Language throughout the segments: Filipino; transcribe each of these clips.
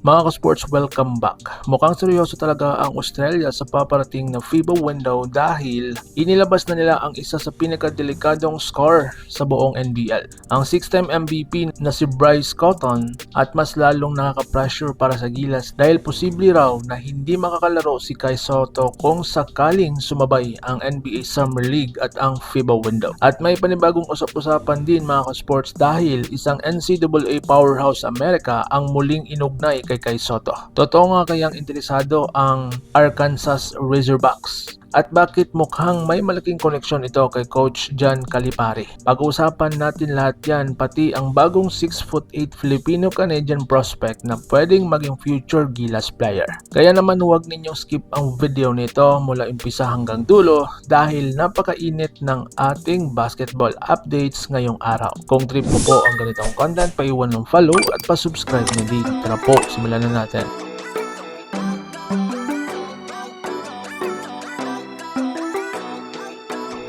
Mga ka-sports, welcome back. Mukhang seryoso talaga ang Australia sa paparating na FIBA window dahil inilabas na nila ang isa sa pinakadelikadong scorer sa buong NBL. Ang 6-time MVP na si Bryce Cotton at mas lalong nakaka-pressure para sa Gilas dahil posible raw na hindi makakalaro si Kai Sotto kung sakaling sumabay ang NBA Summer League at ang FIBA window. At may panibagong usap-usapan din mga ka-sports dahil isang NCAA powerhouse America ang muling inugnay kay Sotto. Totoo nga kayang interesado ang Arkansas Razorbacks? At bakit mukhang may malaking koneksyon ito kay Coach John Calipari? Pag-uusapan natin lahat yan, pati ang bagong 6'8" Filipino-Canadian prospect na pwedeng maging future Gilas player. Kaya naman huwag ninyong skip ang video nito mula umpisa hanggang dulo dahil napakainit ng ating basketball updates ngayong araw. Kung trip mo po ang ganitong content, paiwan ng follow at pa-subscribe na din. Tara po, simulan na natin.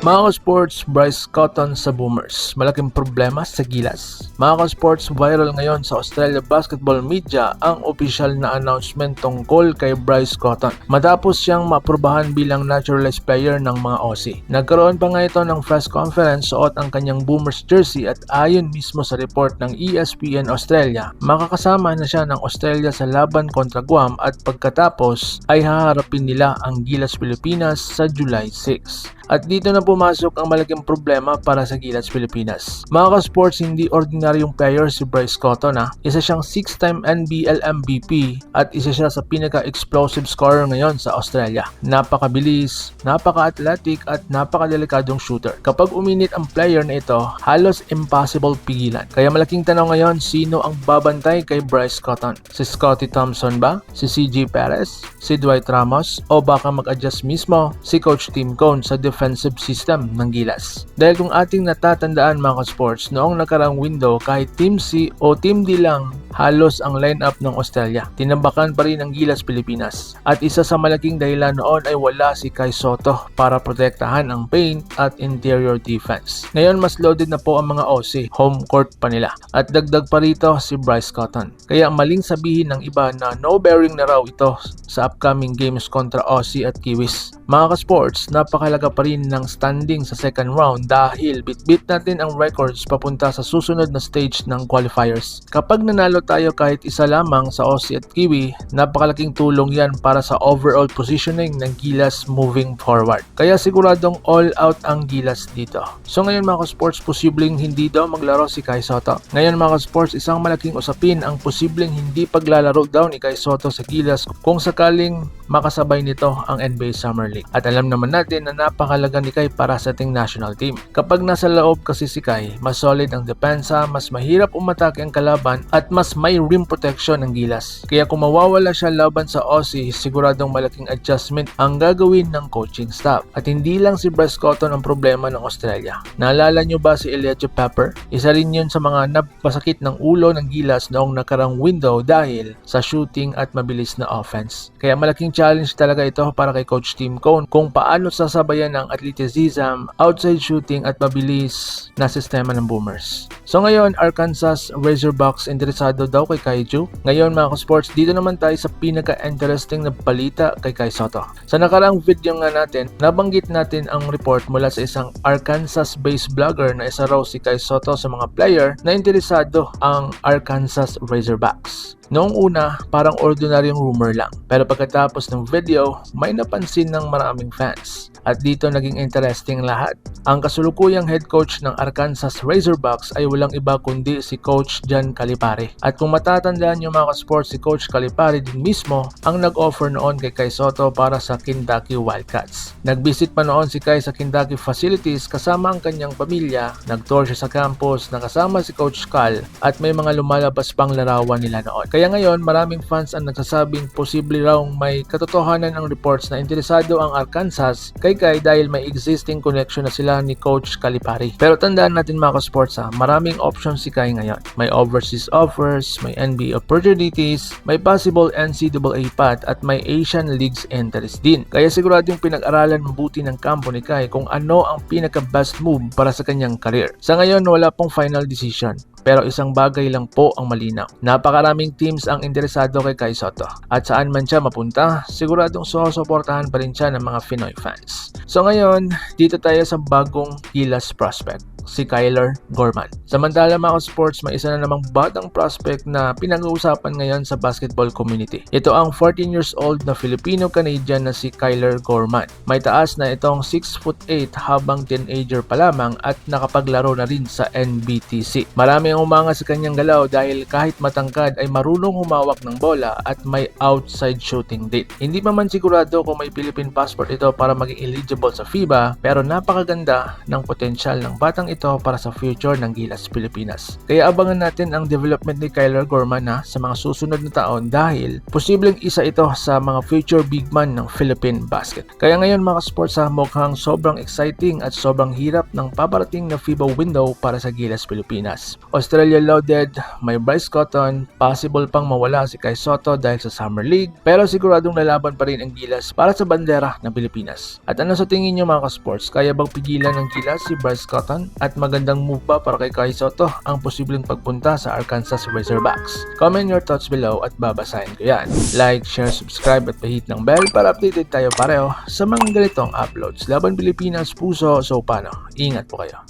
Mga ka-sports, Bryce Cotton sa Boomers. Malaking problema sa Gilas. Mga ka-sports, viral ngayon sa Australia basketball media ang opisyal na announcement tungkol kay Bryce Cotton matapos siyang maaprubahan bilang naturalized player ng mga Aussie. Nagkaroon pa nga ito ng press conference suot ang kanyang Boomers jersey at ayon mismo sa report ng ESPN Australia, makakasama na siya ng Australia sa laban kontra Guam at pagkatapos ay haharapin nila ang Gilas Pilipinas sa July 6. At dito na pumasok ang malaking problema para sa Gilas Pilipinas. Mga ka-sports, hindi ordinaryong player si Bryce Cotton. Isa siyang 6-time NBL MVP at isa siya sa pinaka-explosive scorer ngayon sa Australia. Napakabilis, napaka-athletic at napakadelikadong shooter. Kapag uminit ang player na ito, halos impossible pigilan. Kaya malaking tanong ngayon, sino ang babantay kay Bryce Cotton? Si Scottie Thompson ba? Si CJ Perez? Si Dwight Ramos? O baka mag-adjust mismo si Coach Tim Cone sa defensive system ng Gilas? Dahil kung ating natatandaan mga sports, noong nakarang window kahit Team C o Team D lang halos ang lineup ng Australia, tinambakan pa rin ang Gilas Pilipinas. At isa sa malaking dahilan noon ay wala si Kai Sotto para protektahan ang paint at interior defense. Ngayon mas loaded na po ang mga Aussie, home court pa nila. At dagdag pa rito si Bryce Cotton. Kaya maling sabihin ng iba na no bearing na raw ito sa upcoming games kontra Aussie at Kiwis. Mga ka-sports, napakalaga pa rin ng standing sa second round dahil bit-bit natin ang records papunta sa susunod na stage ng qualifiers. Kapag nanalo tayo kahit isa lamang sa Aussie at Kiwi, napakalaking tulong yan para sa overall positioning ng Gilas moving forward. Kaya siguradong all out ang Gilas dito. So ngayon mga ka-sports, posibleng hindi daw maglaro si Kai Sotto. Ngayon mga ka-sports, isang malaking usapin ang posibleng hindi paglalaro daw ni Kai Sotto sa Gilas kung sakaling makasabay nito ang NBA Summer League. At alam naman natin na napakalaga ni Kai para sa ating national team. Kapag nasa loob kasi si Kai, mas solid ang depensa, mas mahirap umatake ang kalaban at mas may rim protection ng Gilas. Kaya kung mawawala siya laban sa Aussie, siguradong malaking adjustment ang gagawin ng coaching staff. At hindi lang si Bryce Cotton ang problema ng Australia. Naalala nyo ba si Elijah Pepper? Isa rin yun sa mga napasakit ng ulo ng Gilas noong nakarang window dahil sa shooting at mabilis na offense. Kaya malaking challenge talaga ito para kay Coach Tim Cone kung paano sasabayan ng athleticism, outside shooting at mabilis na sistema ng Boomers. So ngayon, Arkansas Razorbacks interesado daw kay Kaiju. Ngayon mga ka-sports, dito naman tayo sa pinaka-interesting na balita kay Kai Sotto. Sa nakaraang video nga natin, nabanggit natin ang report mula sa isang Arkansas-based vlogger na isa raw si Kai Sotto sa mga player na interesado ang Arkansas Razorbacks. Noong una, parang ordinaryong rumor lang. Pero pagkatapos ng video, may napansin ng maraming fans. At dito naging interesting lahat. Ang kasulukuyang head coach ng Arkansas Razorbacks ay walang iba kundi si Coach John Calipari. At kung matatandaan nyo mga ka-sports, si Coach Calipari din mismo ang nag-offer noon kay Kai Sotto para sa Kentucky Wildcats. Nag-visit pa noon si Kai sa Kentucky facilities kasama ang kanyang pamilya, nag-tour siya sa campus, nakasama si Coach Cal at may mga lumalabas pang larawan nila noon. Kaya ngayon, maraming fans ang nagsasabing posible raw may katotohanan ang reports na interesado ang Arkansas kay Kai dahil may existing connection na sila ni Coach Calipari. Pero tandaan natin mga ka-sports maraming options si Kai ngayon. May overseas offers, may NBA opportunities, may possible NCAA path at may Asian Leagues interest din. Kaya siguradong pinag-aralan mabuti ng kampo ni Kai kung ano ang pinaka-best move para sa kanyang career. Sa ngayon, wala pong final decision. Pero isang bagay lang po ang malinaw. Napakaraming teams ang interesado kay Kai Sotto. At saan man siya mapunta, siguradong susuportahan pa rin siya ng mga Pinoy fans. So ngayon, dito tayo sa bagong Gilas prospect, si Kyler Gorman. Samantala mga sports, may isa na namang batang prospect na pinag-uusapan ngayon sa basketball community. Ito ang 14 years old na Filipino-Canadian na si Kyler Gorman. May taas na itong 6'8" habang teenager pa lamang at nakapaglaro na rin sa NBTC. Marami ang umanga sa kanyang galaw dahil kahit matangkad ay marunong humawak ng bola at may outside shooting din. Hindi pa man sigurado kung may Philippine passport ito para maging eligible sa FIBA, pero napakaganda ng potensyal ng batang ito para sa future ng Gilas Pilipinas. Kaya abangan natin ang development ni Kyler Gorman sa mga susunod na taon dahil posibleng isa ito sa mga future big man ng Philippine basket. Kaya ngayon mga sports, mukhang sobrang exciting at sobrang hirap ng paparating na FIBA window para sa Gilas Pilipinas. Australia loaded, may Bryce Cotton, possible pang mawala si Kai Sotto dahil sa Summer League, pero siguradong lalaban pa rin ang Gilas para sa bandera ng Pilipinas. At ano sa tingin nyo mga sports, kaya bang pigilan ng Gilas si Bryce Cotton? At magandang move ba para kay Kai Sotto ang posibleng pagpunta sa Arkansas Razorbacks? Comment your thoughts below at babasahin ko yan. Like, share, subscribe at pahit ng bell para updated tayo pareho sa mga ganitong uploads. Laban Pilipinas, puso, so paano? Ingat po kayo.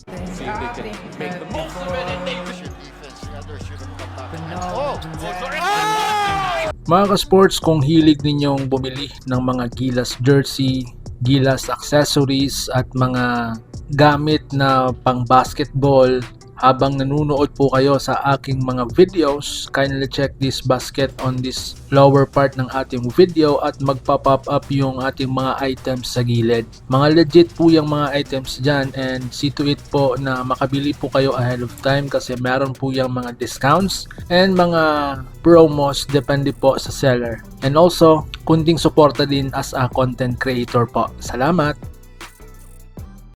Mga ka-sports, kung hilig ninyong bumili ng mga Gilas jersey, Gilas accessories at mga gamit na pang basketball habang nanunood po kayo sa aking mga videos, kindly check this basket on this lower part ng ating video at magpa-pop up yung ating mga items sa gilid. Mga legit po yung mga items dyan and see to it po na makabili po kayo ahead of time kasi meron po yung mga discounts and mga promos depende po sa seller. And also, kunting suporta din as a content creator po. Salamat!